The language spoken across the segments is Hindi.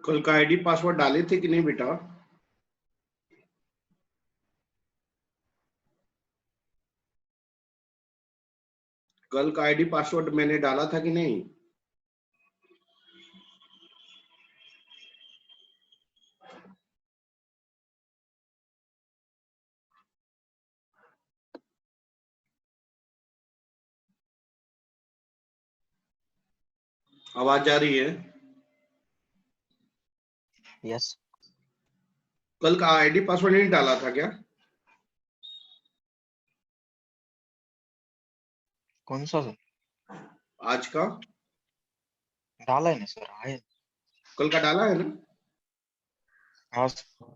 कल का आईडी पासवर्ड डाले थे कि नहीं बेटा? कल का आईडी पासवर्ड मैंने डाला था कि नहीं? आवाज आ रही है? यस। कल का आईडी पासवर्ड नहीं डाला था क्या? कौन सा सर? आज का? डाला है ना सर, आए। कल का डाला है ना? हाँ सर।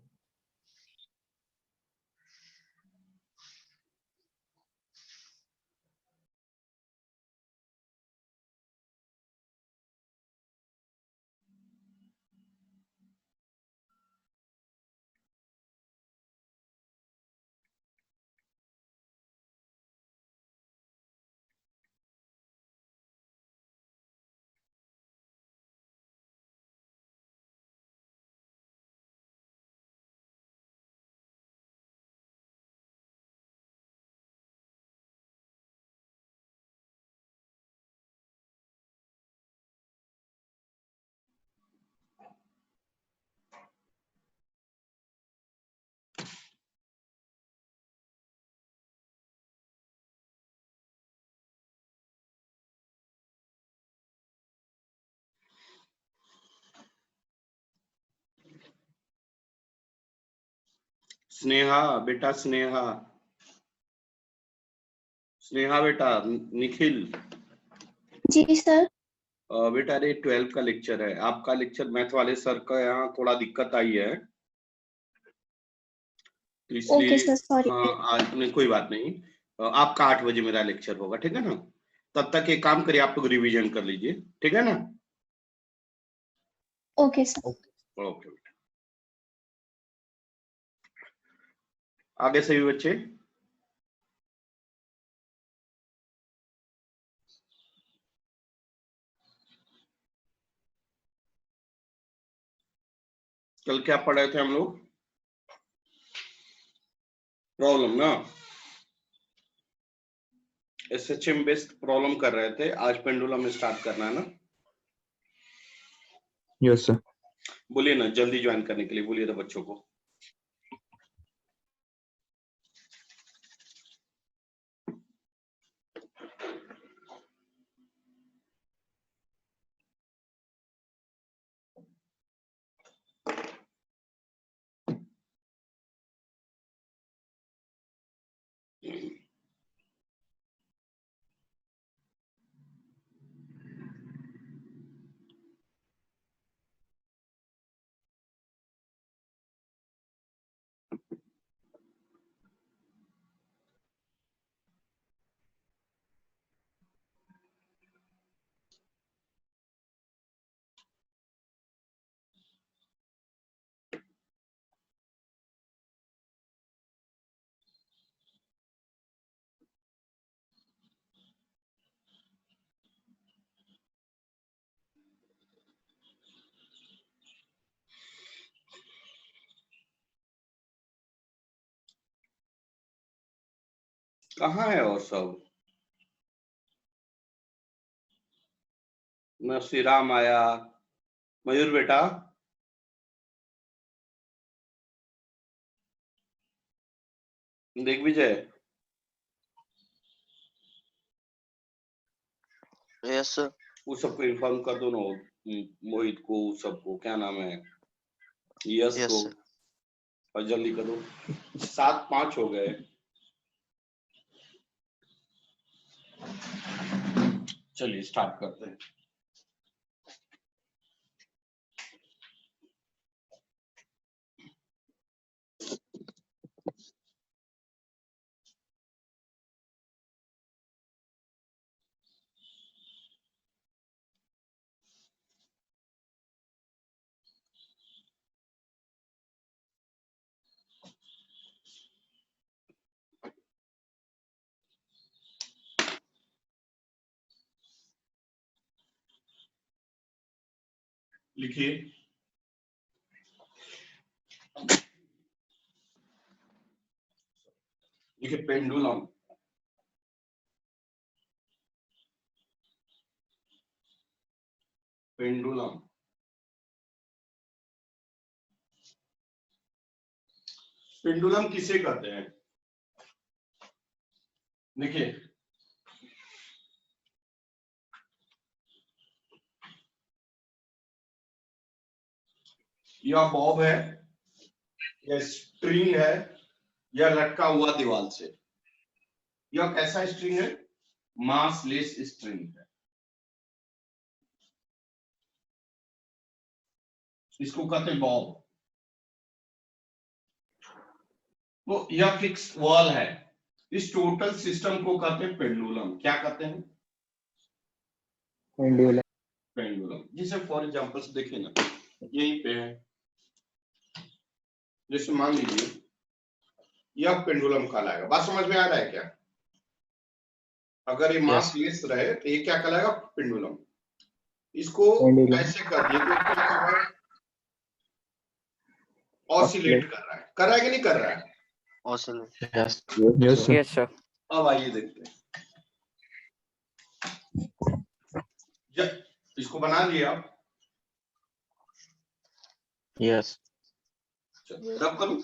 स्नेहा बेटा, स्नेहा स्नेहा बेटा, निखिल जी सर। बेटा ये 12 का लेक्चर है। आपका लेक्चर मैथ वाले सर का यहाँ थोड़ा दिक्कत आई है, तो इसलिए ओके सर, सॉरी। हाँ आज नहीं, कोई बात नहीं। आपका 8 बजे मेरा लेक्चर होगा, ठीक है ना? तब तक एक काम करिए, आप लोग रिवीजन कर लीजिए, ठीक है ना? Okay sir. ओके बेटा। आगे सभी बच्चे? कल क्या पढ़ रहे थे हम लोग? प्रॉब्लम ना, एसएचएम बेस्ड प्रॉब्लम कर रहे थे। आज पेंडुलम स्टार्ट करना है ना? Yes sir. बोलिए ना, जल्दी ज्वाइन करने के लिए बोलिए तो बच्चों को। कहाँ है और सब? न श्री राम आया। मयूर बेटा, दिग्विजय, यस सर। वो सबको इन्फॉर्म कर दो ना, मोहित को, सबको, क्या नाम है, यश यस को, सर। और जल्दी करो। 7-5 हो गए। चलिए स्टार्ट करते हैं। लिखिए देखिए पेंडुलम, पेंडुलम पेंडुलम किसे कहते हैं? देखिए यह बॉब है, यह स्ट्रिंग है, यह लटका हुआ दीवार से। यह कैसा स्ट्रिंग है? मासलेस स्ट्रिंग है। इसको कहते हैं बॉब। तो यह फिक्स वॉल है। इस टोटल सिस्टम को कहते हैं पेंडुलम। क्या कहते हैं? पेंडुलम। पेंडुलम। जैसे फॉर एग्जांपल से देखिए ना, यहीं पे है, जैसे मान लीजिए यह पेंडुलम कहलाएगा। बात समझ में आ रहा है क्या? अगर ये मासलेस रहे तो ये क्या कहलाएगा? पेंडुलम। इसको ऐसे कर दिए तो क्या कर रहा है? ऑसिलेट कर रहा है। कर रहा है कि नहीं कर रहा है? ऑसिलेट। Yes sir. अब आइए देखते हैं। जब इसको बना लिया आप, यस। रब करूं?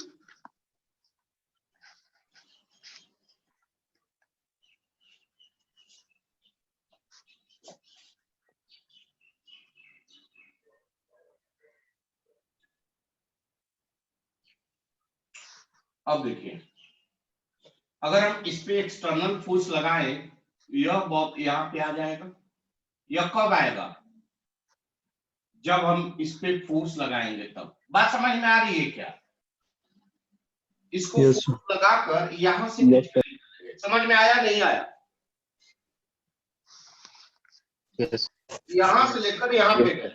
अब देखिए, अगर हम इस पे एक्सटर्नल फोर्स लगाएं, यह बॉब यहाँ पे आ जाएगा। यह कब आएगा? जब हम इस पे फोर्स लगाएंगे तब। बात समझ में आ रही है क्या? इसको फोर्स लगाकर यहां से नीचे लेंगे। समझ में आया नहीं आया? यस। यहां से लेकर यहां पे गए।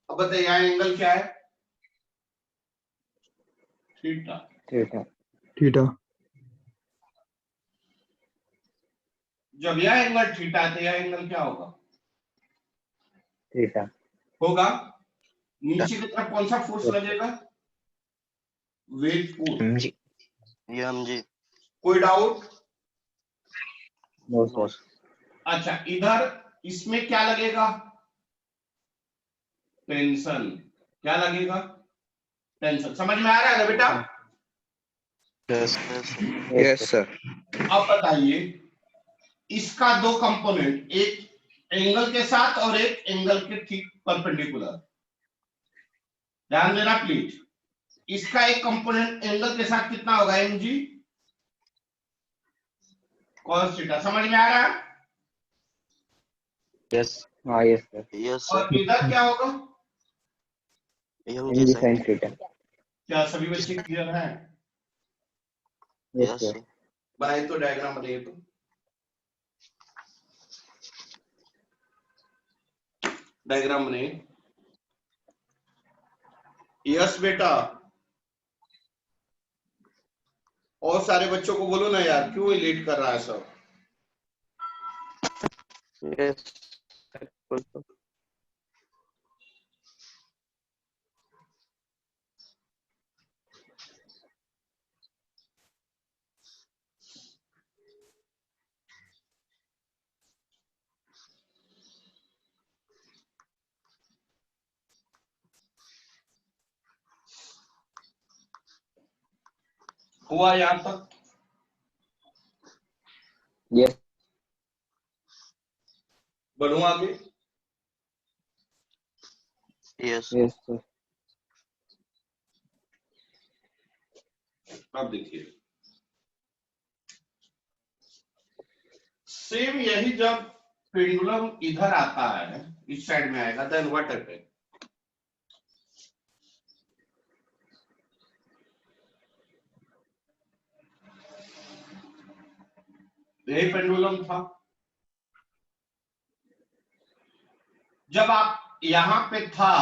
अब बताइए यहाँ एंगल क्या है? थीटा। थीटा। जब यह एंगल थीटा है तो यह एंगल क्या होगा? थीटा होगा। नीचे की तरफ कौन सा फोर्स लगेगा? Weight force. एमजी। कोई डाउट? No sir. अच्छा, इधर इसमें क्या लगेगा? टेंशन। क्या लगेगा? टेंशन। समझ में आ रहा है ना बेटा? Yes sir. अब बताइए, इसका दो कंपोनेंट, एक एंगल के साथ और एक एंगल के ठीक परपेंडिकुलर। ध्यान देना प्लीज। इसका एक कंपोनेंट एंगल के साथ कितना होगा? mg cos theta. समझ में आ रहा है? यस। हाँ यस सर। यस और इधर क्या होगा? MG sin theta. क्या सभी बच्चे क्लियर हैं? Yes sir. बनाइए तो डायग्राम बनाइए तो। डायग्राम बनाइए। यस बेटा। और सारे बच्चों को बोलो ना यार, क्यों ये लेट कर रहा है सब? यस। हुआ यहां तक? यस। बढ़ू आगे? Yes sir. अब देखिए, सेम यही जब पेंडुलम इधर आता है, इस साइड में आएगा, देन व्हाट हैपेन? यही पेंडुलम था। जब आप यहां पे था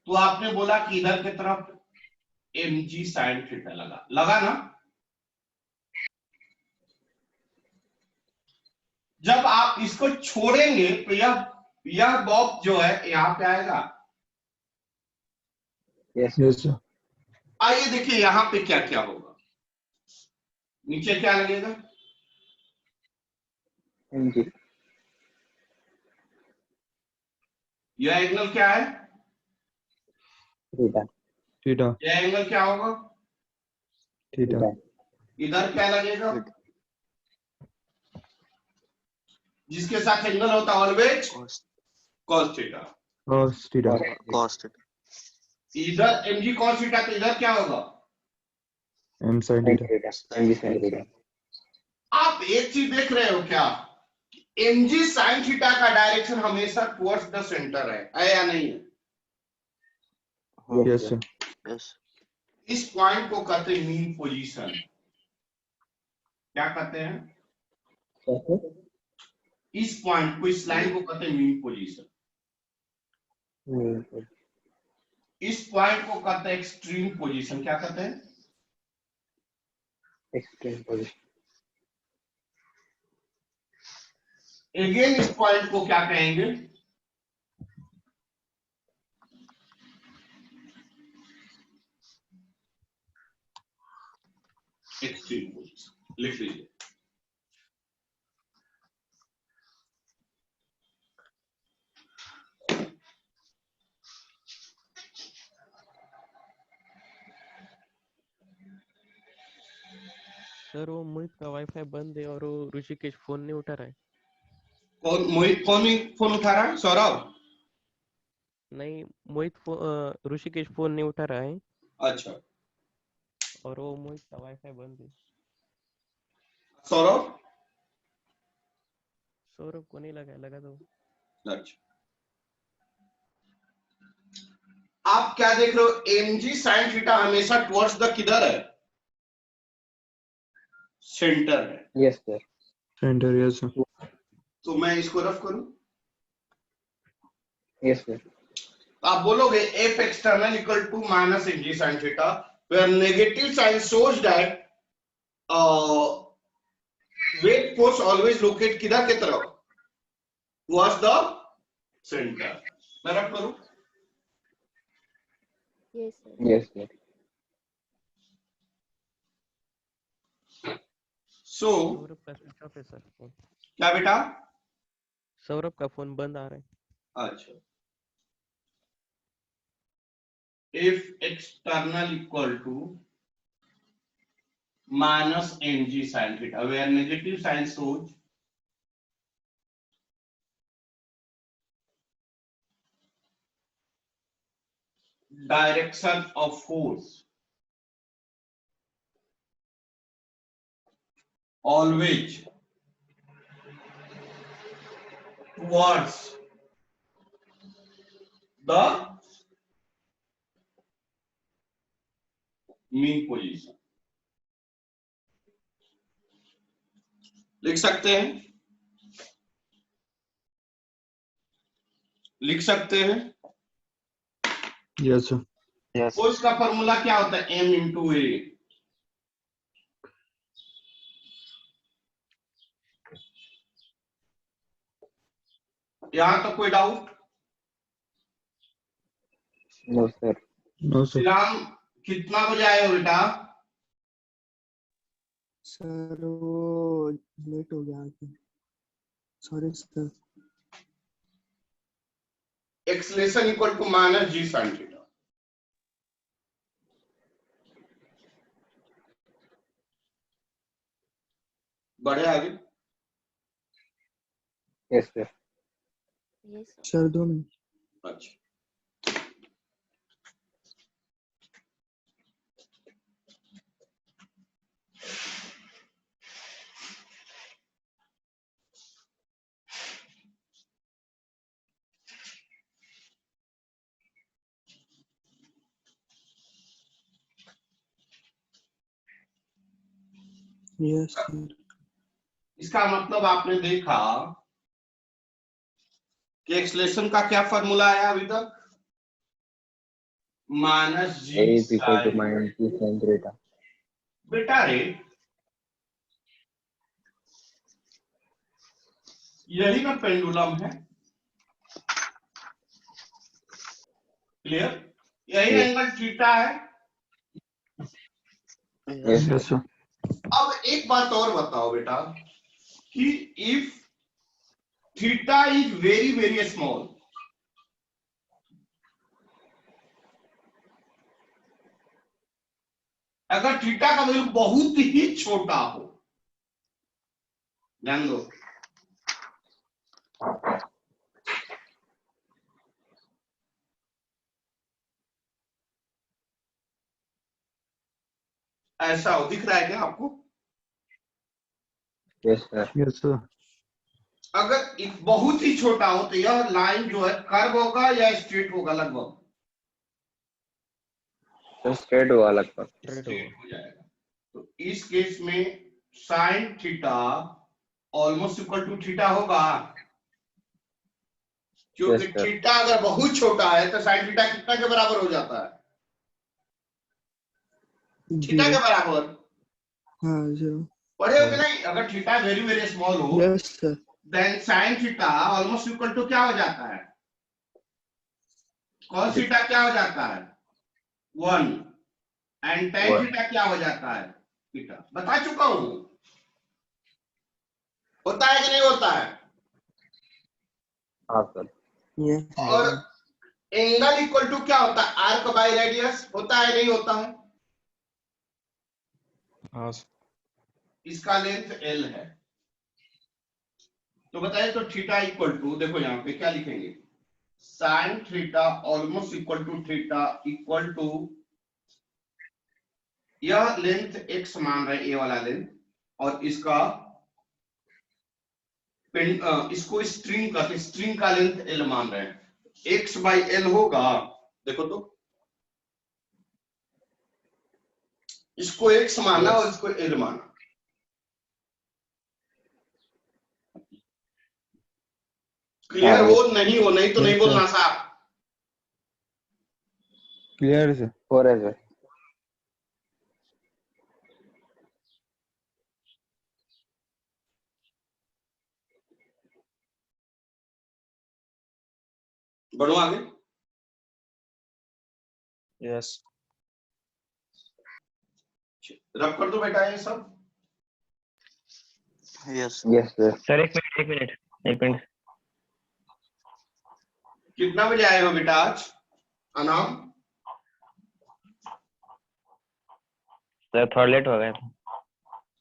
तो आपने बोला कि इधर की तरफ mg sin थीटा लगा ना? जब आप इसको छोड़ेंगे तो यह बॉब जो है यहां पे आएगा। यस। आइए देखिए यहां पे क्या क्या होगा। नीचे क्या लगेगा? MG. यह एंगल क्या है? Theta. Theta. यह एंगल क्या होगा? Theta. इधर क्या लगेगा? जिसके साथ एंगल होता है always cos theta. Cos theta. Cos theta. इधर mg cos थीटा, तो इधर क्या होगा? M sin theta. MG sin theta. आप एक चीज देख रहे हो क्या? mg sin थीटा का डायरेक्शन हमेशा टुवर्ड्स द सेंटर है या नहीं है? Yes, sir. Yes. इस पॉइंट को कहते हैं मीन पोजीशन। क्या कहते हैं? इस पॉइंट को, इस लाइन को कहते हैं मीन पोजीशन। इस पॉइंट को कहते हैं एक्सट्रीम पोजीशन। क्या कहते हैं? Extreme position. अगेन इस पॉइंट को क्या कहेंगे? Extreme position. लिख लीजिए। सर वो मोहित का वाईफाई बंद है और वो ऋषिकेश फोन नहीं उठा रहा है। कौन मोहित? कौन फोन उठा रहा है? सौरभ? नहीं, ऋषिकेश फोन नहीं उठा रहा है अच्छा। और वो मोहित का वाईफाई बंद है। सौरभ? सौरभ को नहीं लगा तो। अच्छा, आप क्या देख रहे हो? mg sin थीटा हमेशा टुवर्ड्स द किधर है? सेंटर है। Yes, sir. Center. Yes, sir. तो मैं इसको रफ करूं? Yes, sir. आप बोलोगे f external equal to minus mg sin theta, where negative sign shows that weight force always locate किधर की तरफ? towards the center। मैं रफ करूं? Yes, sir. Yes, sir. So Saurabh का स्विच ऑफ है सर फोन। क्या बेटा? सौरभ का फोन बंद आ रहा है। अच्छा, if external equal to minus mg sin theta, where negative sign shows direction of force always towards the mean position। लिख सकते हैं? लिख सकते हैं? Yes, sir. Yes. फोर्स का फॉर्मूला क्या होता है? m इंटू ए। यहां तो कोई doubt? No, sir. No, sir. Shriram कितना बजे आए हो बेटा? सर वो लेट हो गया, sorry sir. Acceleration equal to minus g sine theta. बढ़े आगे? Yes, sir. Yes, sir. Sir 2 minute. अच्छा, यस सर। इसका मतलब आपने देखा कि एक्सलेशन का क्या फॉर्मूला आया अभी तक? Minus A g is equal to sine. minus G sin theta. बेटा रे, यही ना पेंडुलम है। क्लियर? यही Yes. एंगल थीटा है। Yes, Yes, sir. अब एक बात और बताओ बेटा कि if theta is very very small, अगर थीटा का वैल्यू बहुत ही छोटा हो, ध्यान दो, ऐसा हो, दिख रहा है क्या आपको? Yes sir. Yes, sir. अगर बहुत ही छोटा हो तो यह लाइन जो है कर्व होगा या स्ट्रेट होगा? लगभग तो स्ट्रेट हुआ लगभग। स्ट्रेट स्ट्रेट होगा। हो जाएगा। तो इस केस में sine theta almost equal to theta होगा, क्योंकि Yes, sir. थीटा अगर बहुत छोटा है तो साइन थीटा कितना के बराबर हो जाता है? थीटा के 0. बराबर। हाँ 0. पढ़े हो कि नहीं? अगर थीटा वेरी वेरी स्मॉल हो Yes sir. Then sine theta almost equal to क्या हो जाता है? कॉस थीटा क्या हो जाता है? 1, एंड टेन One. थीटा क्या हो जाता है? थीटा। बता चुका हूं, होता है कि नहीं होता है? हाँ सर। Yes. और एंगल इक्वल टू क्या होता है? Arc by radius. होता है नहीं होता है? हाँ इसका लेंथ एल है, तो बताइए तो थीटा इक्वल टू, देखो यहां पे क्या लिखेंगे, sine theta almost equal to theta equal to, यह लेंथ एक्स मान रहे ए वाला लेंथ, और इसका इसको स्ट्रिंग का, स्ट्रिंग का लेंथ एल मान रहे हैं, एक्स बाई एल होगा। देखो तो, इसको एक्स माना और इसको एल माना, क्लियर हाँ, हो? नहीं हो? नहीं तो नहीं Yes, बोलना sir. साहब। Clear, sir. हो रहा है सर। बढ़ो आगे। यस रब कर दो बेटा ये सब। Yes sir. सर, एक मिनट। कितना बजे आए हो बेटा आज? अनाम सर, थोड़ा लेट हो गया था।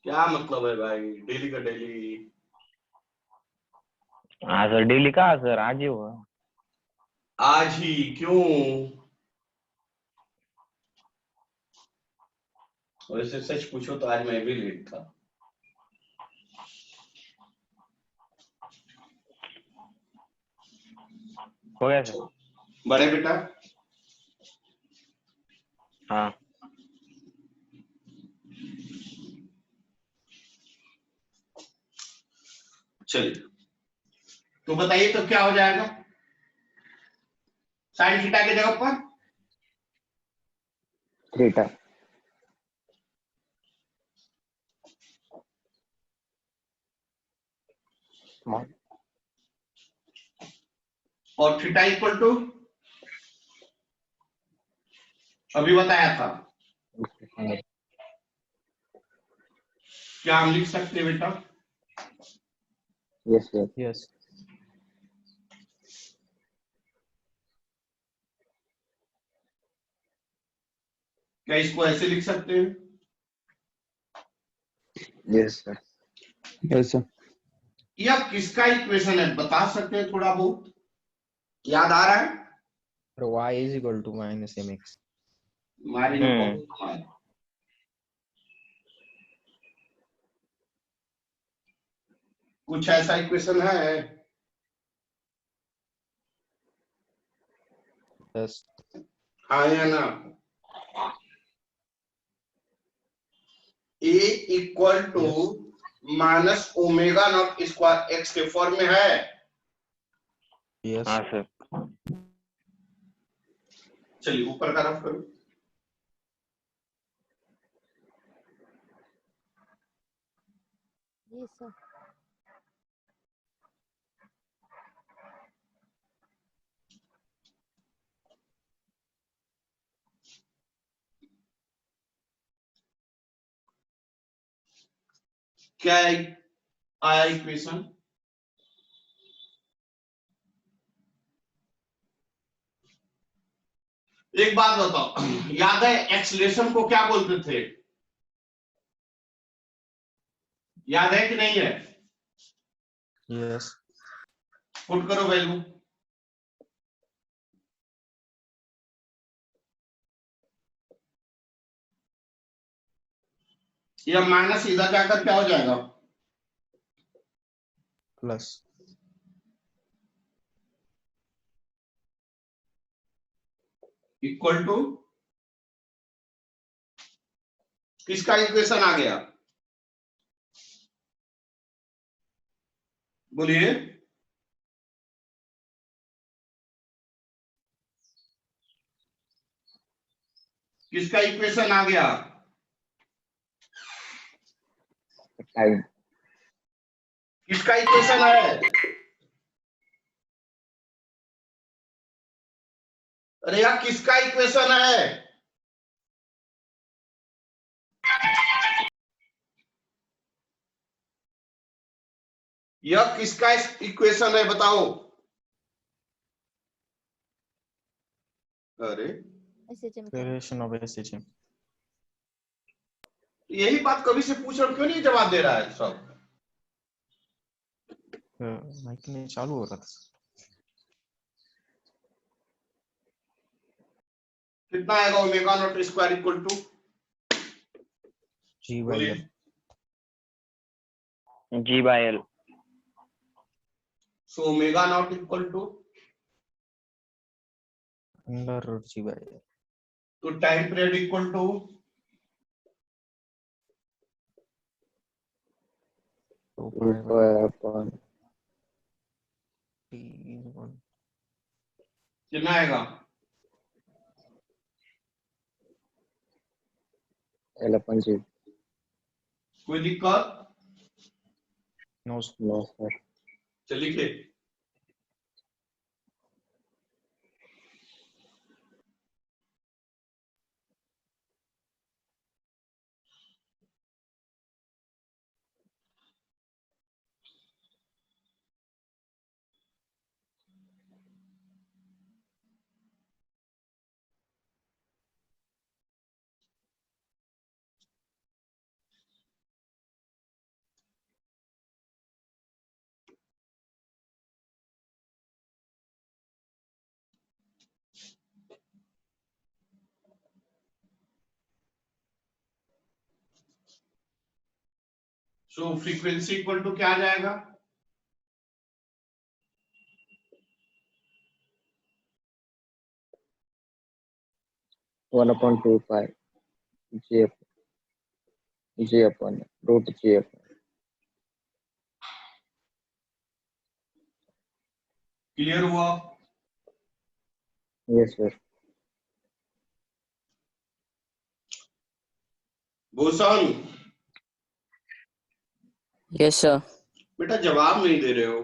क्या मतलब है भाई, डेली का डेली? हाँ सर, डेली कहाँ सर, आज ही हुआ। आज ही क्यों? वैसे सच पूछो तो आज मैं भी लेट था। हो गया सर। बड़े बेटा हाँ चलिए, तो बताइए तो क्या हो जाएगा साइन थीटा के जगह पर? थीटा। और थीटा इक्वल टू अभी बताया था, क्या हम लिख सकते हैं बेटा? Yes sir. यस क्या इसको ऐसे लिख सकते हैं? Yes sir. Yes, sir. यह किसका इक्वेशन है, बता सकते हैं? थोड़ा बहुत याद आ रहा है? y is equal to minus mx. मारे नहीं बहुत कमाल। कुछ ऐसा इक्वेशन है? Yes. हाँ या ना? A equal to minus omega not square X के फॉर्म में है। Yes. हाँ सर। चलिए ऊपर का रफ करो। Yes sir. क्या आया इक्वेशन? एक बात बताओ, याद है एक्सलेशन को क्या बोलते थे? याद है कि नहीं है? Yes. पुट करो वैल्यू। यह माइनस इधर जाकर क्या हो जाएगा? Plus. इक्वल टू किसका इक्वेशन आ गया? बोलिए। किसका इक्वेशन आ गया? टाइम किसका इक्वेशन है? अरे यार किसका इक्वेशन है? यह किसका इक्वेशन है बताओ? अरे SHM का Variation of SHM. यही बात कभी से पूछ रहा हूं, क्यों नहीं जवाब दे रहा है सब? माइक नहीं चालू हो रहा था. कितना आएगा omega not square equal to? G by बोलिए। L. G/L so omega not equal to, Under root G by L. तो time period equal to 2 2 pi by pi upon T is 1. कितना आएगा? L upon G. कोई दिक्कत? No, sir. No, sir. चलिए लिखिए। सो फ्रीक्वेंसी इक्वल टू क्या आ जाएगा? One upon 2 pi G upon root G upon. Clear हुआ? Yes, sir. Bhushan yes sir. बेटा जवाब नहीं दे रहे हो।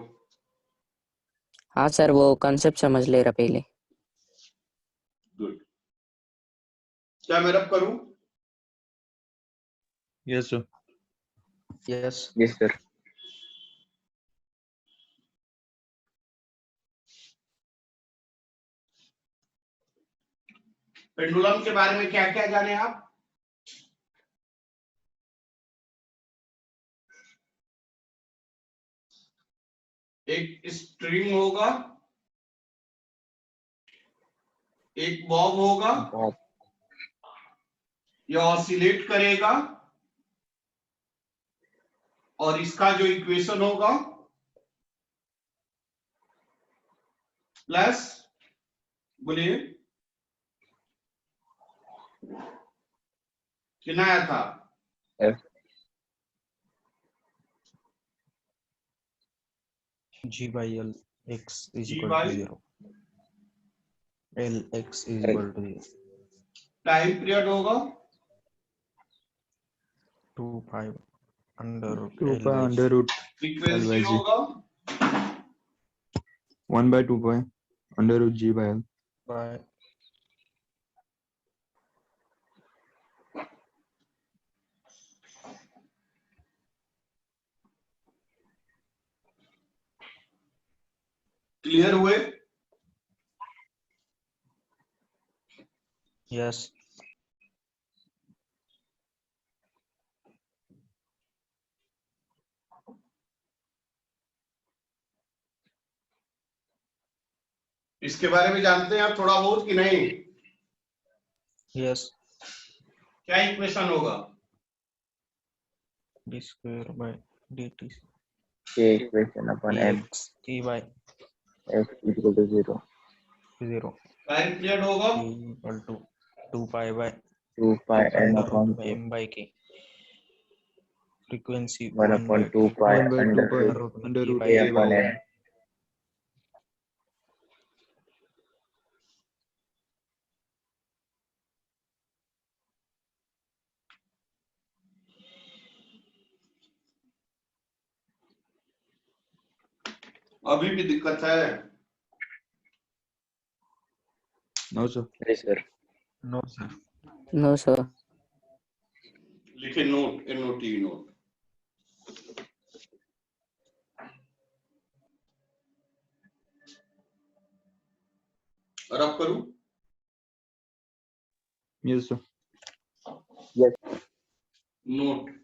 हाँ सर, वो कंसेप्ट समझ ले रहा पहले. गुड। क्या मैं रब करूं? Yes, sir. Yes. Yes, sir. Pendulum के बारे में क्या क्या जाने आप? एक स्ट्रिंग होगा, एक बॉब होगा, Bob. यह ऑसिलेट करेगा और इसका जो इक्वेशन होगा प्लस, बोलिए कितना आया था? F. G by L x is G equal by to 0. L x is L. equal to 0. Time period होगा 2 pi under 2 L pi by under G. root L frequency by G. होगा 1 by 2 pi under root G by L. By clear हुए? Yes. इसके बारे में जानते हैं आप थोड़ा बहुत कि नहीं? Yes. क्या इक्वेशन होगा? D square by dt. K equation upon M. X t by X equal to 0. 0. Calculate होगा T equal to 2 pi by 2 pi 2 pi N by upon M by K. Frequency 1 upon 2 pi 1 by 2 under pi root under root by K K by upon N. N. अभी भी दिक्कत है? No, sir. Yes, sir. No, sir. No, sir. लिखे नोट, NOT नोट। और अब करूं? Yes, sir. Yes. नोट।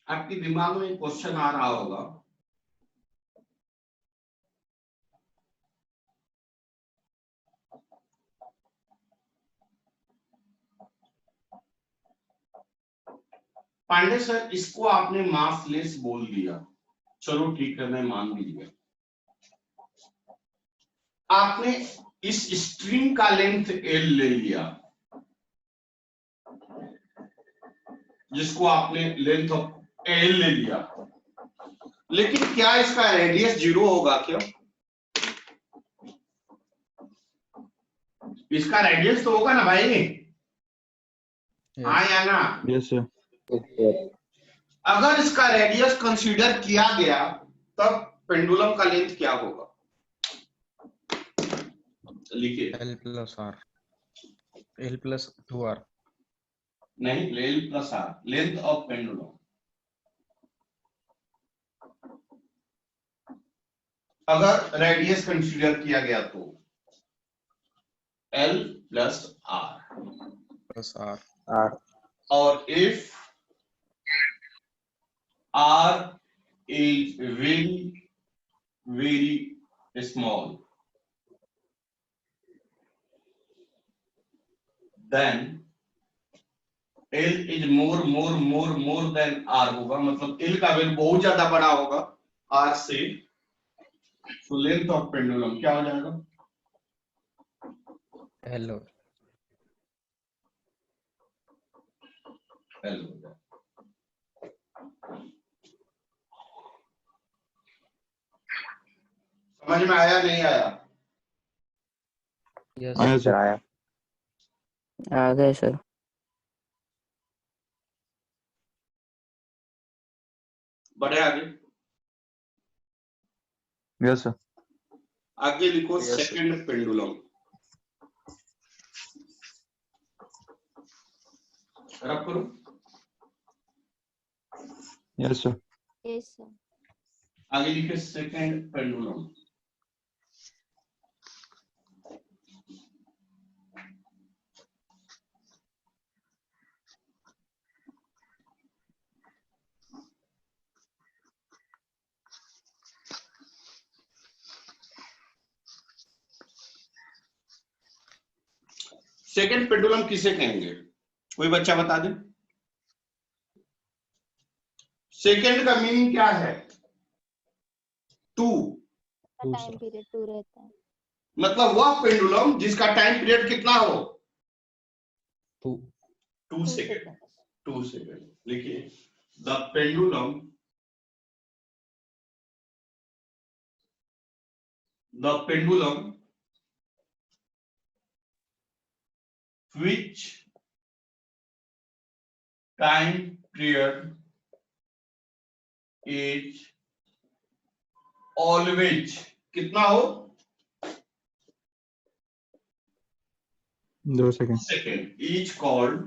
आपके दिमाग में क्वेश्चन आ रहा होगा, पांडे सर इसको आपने मासलेस बोल दिया, चलो ठीक है मैं मान भी लिया। आपने इस स्ट्रिंग का लेंथ L ले लिया, जिसको आपने लेंथ ऑफ L ले लिया, लेकिन क्या इसका रेडियस 0 होगा क्या? इसका रेडियस तो होगा ना भाई? हाँ या ना? Yes, sir. Yes, sir. अगर इसका रेडियस कंसीडर किया गया तब पेंडुलम का लेंथ क्या होगा? लिखिए। L plus R. L plus 2R. नहीं, L plus R, length of pendulum. अगर रेडियस कंसीडर किया गया तो L plus R, Plus R. R. और if R is very very small, then L is more than R होगा, मतलब L का वैल्यू बहुत ज्यादा बड़ा होगा R से, तो लेंथ ऑफ पेंडुलम क्या हो जाएगा? L. L हो जाएगा। समझ में आया नहीं आया? Yes. आया Sir, sir. आया. आ गए सर। बढ़े आगे। Yes, sir. आगे लिखो Yes, sir. Second pendulum. रब करो। Yes, sir. Yes, sir. आगे लिखे सेकंड पेंडुलम। सेकंड पेंडुलम किसे कहेंगे? कोई बच्चा बता दे। सेकंड का मीनिंग क्या है? टू। टाइम पीरियड 2 रहता है। मतलब वह पेंडुलम जिसका टाइम पीरियड कितना हो? 2. 2 सेकंड। 2 सेकंड लिखिए। The pendulum which time period is always कितना हो? 2 सेकंड सेकेंड इज कॉल्ड,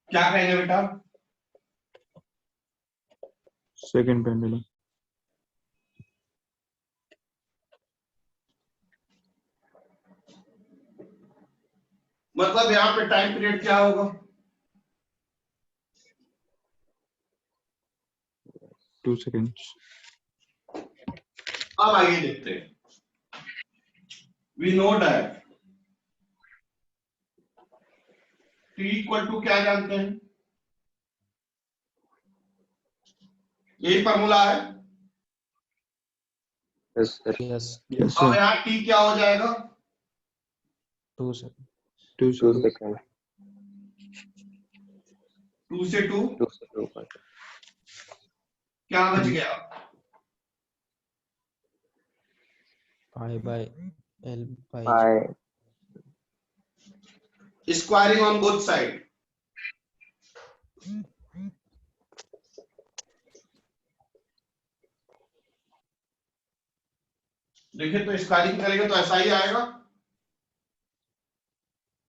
क्या कहेंगे बेटा? सेकंड पेंडुलम मतलब यहाँ पे टाइम पीरियड क्या होगा? टू सेकंड्स अब आइए देखते हैं। We know that T equal to क्या जानते हैं? यही फॉर्मूला है। Yes, sir. Yes. यस अब सर यहाँ टी क्या हो जाएगा? 2 seconds. 2 2 second seconds. 2 से 2 2 से 2 पर. क्या बच गया? Pi by L by G. Pi. Squaring on both side. देखिए तो स्क्वायरिंग करेंगे तो ऐसा ही आएगा।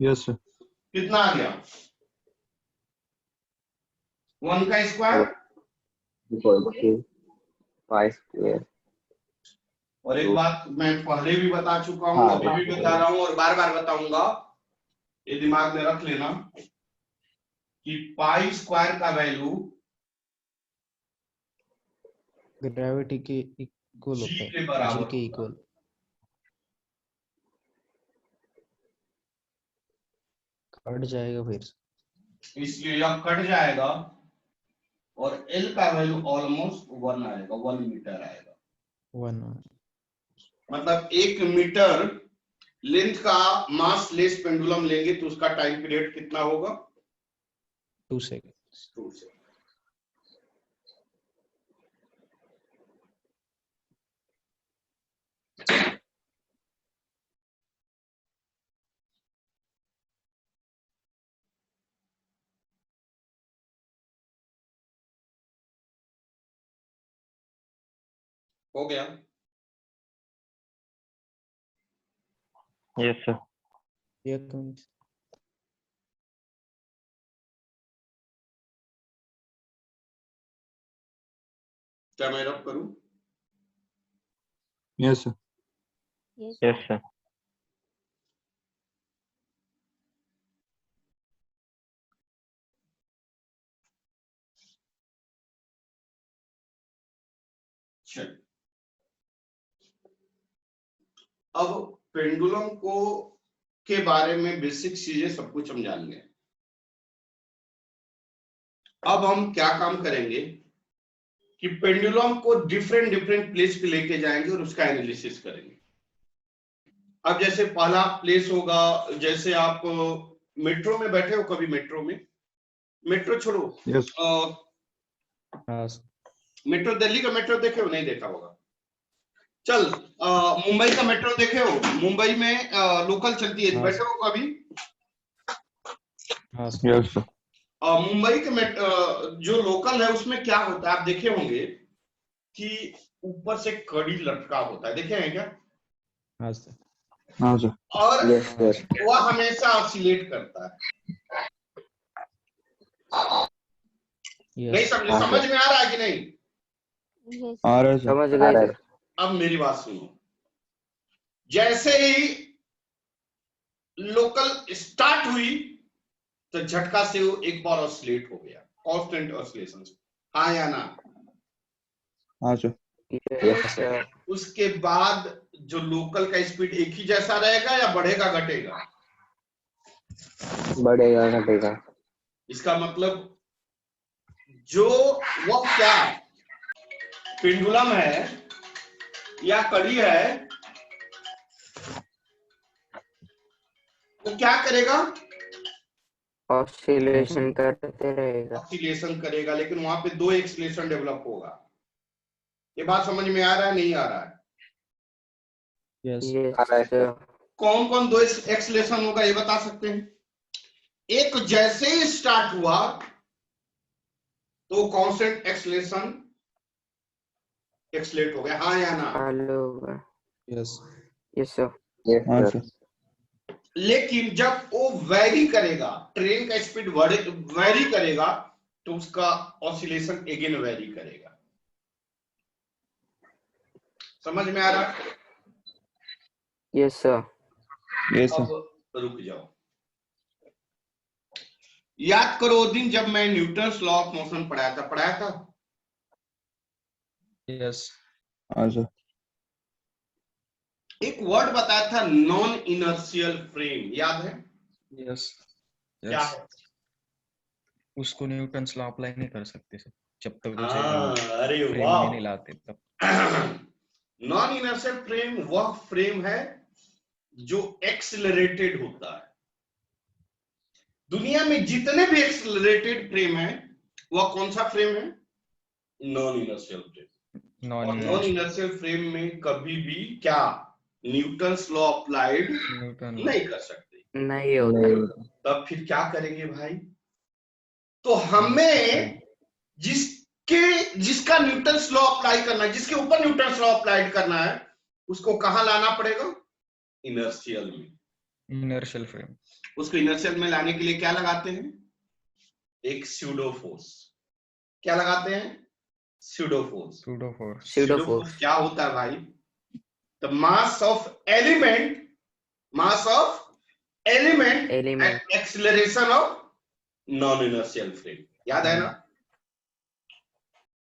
यस सर कितना आ गया? 1 का square Equal to pi square. और एक बात मैं पहले भी बता चुका हूं, हाँ, अभी भी बता रहा हूं और बार बार बताऊंगा, ये दिमाग में रख लेना कि पाई स्क्वायर का वैल्यू ग्रेविटी के इक्वल जी होता के है, बराबर G के होता इक्वल। कट जाएगा फिर से। इसलिए यह कट जाएगा और एल का वैल्यू ऑलमोस्ट 1 आएगा, 1 मीटर आएगा। 1 मतलब 1 मीटर लेंथ का मास लेस पेंडुलम लेंगे तो उसका टाइम पीरियड कितना होगा? 2 seconds. 2 से। हो गया? Yes, sir. एक मिनट। क्या मैं रब करूं? Yes sir Yes. Yes, sir. चल अब पेंडुलम को के बारे में बेसिक चीजें सब कुछ हम जान गए। अब हम क्या काम करेंगे कि पेंडुलम को डिफरेंट डिफरेंट प्लेस पे लेके जाएंगे और उसका एनालिसिस करेंगे। अब जैसे पहला प्लेस होगा, जैसे आप मेट्रो में बैठे हो, कभी मेट्रो में, मेट्रो छोड़ो, यस हाँ मेट्रो दिल्ली का मेट्रो देखे हो? नहीं देखा होगा। चल मुंबई का मेट्रो देखे हो? मुंबई में लोकल चलती है, हाँ। बैठे हो कभी? हाँ यस सर मुंबई के जो लोकल है उसमें क्या होता है, आप देखे होंगे कि ऊपर से कड़ी लटका होता है, देखे हैं क्या? हाँ सर। हाँ सर और Yes, sir. वह हमेशा ऑसिलेट करता है। नहीं यस समझ हाँ, समझ में आ रहा है कि नहीं? Yes. आ रहा है सर समझ आ गए रहा सर। है. अब मेरी बात सुनो, जैसे ही लोकल स्टार्ट हुई तो झटका से वो एक बार ऑसिलेट हो गया, कांस्टेंट ऑसिलेशन। हाँ या ना? हाँ सर यस सर। उसके बाद जो लोकल का स्पीड एक ही जैसा रहेगा या बढ़ेगा घटेगा? बढ़ेगा घटेगा. इसका मतलब जो वह क्या पेंडुलम है या कड़ी है, वो क्या करेगा? ऑसिलेशन करते रहेगा। ऑसिलेशन करेगा, लेकिन वहां पे 2 एक्सलेशन डेवलप होगा। ये बात समझ में आ रहा है नहीं आ रहा है? यस यस आ रहा है सर। कौन कौन 2 एक्सलेशन होगा ये बता सकते हैं? एक जैसे ही स्टार्ट हुआ तो कांस्टेंट एक्सलेशन एक्सलेट हो गया, हाँ या ना? चालू होगा। Yes yes sir. Yes, हाँ sir. सर लेकिन जब वो वेरी करेगा, ट्रेन का स्पीड वेरी करेगा, तो उसका ऑसिलेशन अगेन वेरी करेगा। समझ में आ रहा है? Yes, sir. Yes, sir. अब रुक जाओ, याद करो उस दिन जब मैं न्यूटन्स लॉ ऑफ मोशन पढ़ाया था। Yes. हाँ सर। एक वर्ड बताया था, नॉन इनर्शियल फ्रेम, याद है? Yes. क्या Yes. है? उसको न्यूटन्स लॉ अप्लाई नहीं कर सकते सर, जब तक उसे हाँ, अरे फ्रेम में वाह। नहीं लाते तब। नॉन इनर्शियल फ्रेम वह फ्रेम है जो एक्सिलरेटेड होता है। दुनिया में जितने भी एक्सिलरेटेड फ्रेम है, वह कौन सा फ्रेम है? Non inertial frame. और नॉन इनर्शियल फ्रेम में कभी भी क्या न्यूटन्स लॉ अप्लाइड नहीं कर सकते। नहीं होता। तब फिर क्या करेंगे भाई? तो हमें जिसका न्यूटन्स लॉ अप्लाई करना है, जिसके ऊपर न्यूटन्स लॉ अप्लाई करना है, उसको कहां लाना पड़ेगा? इनर्शियल में। Inertial frame. उसको इनर्शियल में लाने के लिए क्या लगाते हैं? एक स्यूडो फोर्स। क्या लगाते हैं? Pseudo force. स्यूडो फोर्स क्या होता है भाई? The mass of element and acceleration of non inertial frame. याद है ना?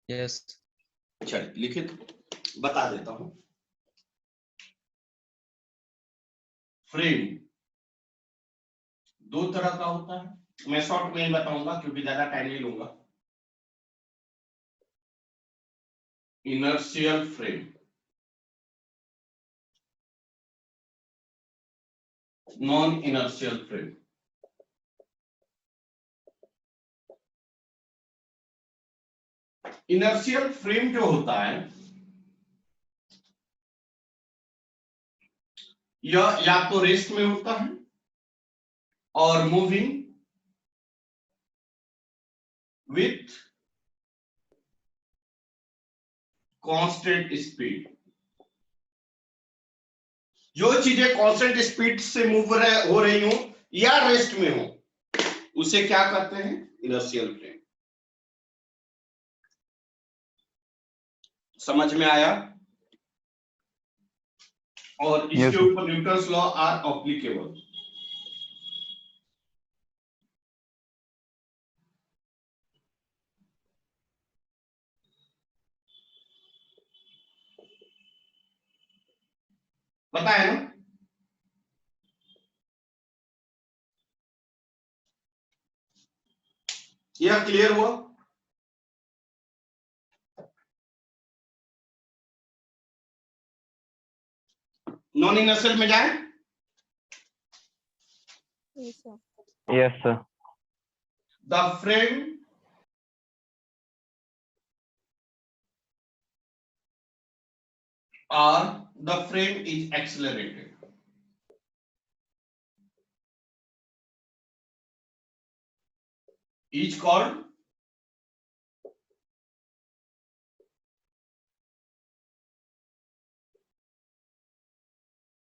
यस। चलिए लिखित बता देता हूं। फ्रेम दो तरह का होता है, मैं शॉर्ट में ही बताऊंगा क्योंकि ज्यादा टाइम नहीं लूंगा। Inertial frame, non inertial frame. Inertial frame जो होता है, यह या तो रेस्ट में होता है और मूविंग विथ कांस्टेंट स्पीड। जो चीजें कांस्टेंट स्पीड से मूव हो रही हो या रेस्ट में हो, उसे क्या कहते हैं? Inertial frame. समझ में आया? और Yes, इसके sir. ऊपर न्यूटन्स लॉ आर एप्लीकेबल। पता है ना? यह क्लियर हुआ? नॉन इनर्शियल में जाए। Yes, sir. Yes, sir. The frame is accelerated. Is called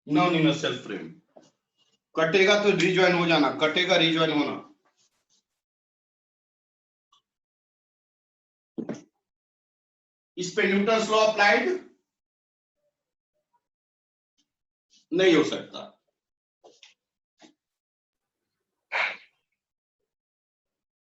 non inertial frame. कटेगा तो रिजॉइन हो जाना, कटेगा रिजॉइन होना। इस पे न्यूटन्स लॉ अप्लाइड नहीं हो सकता।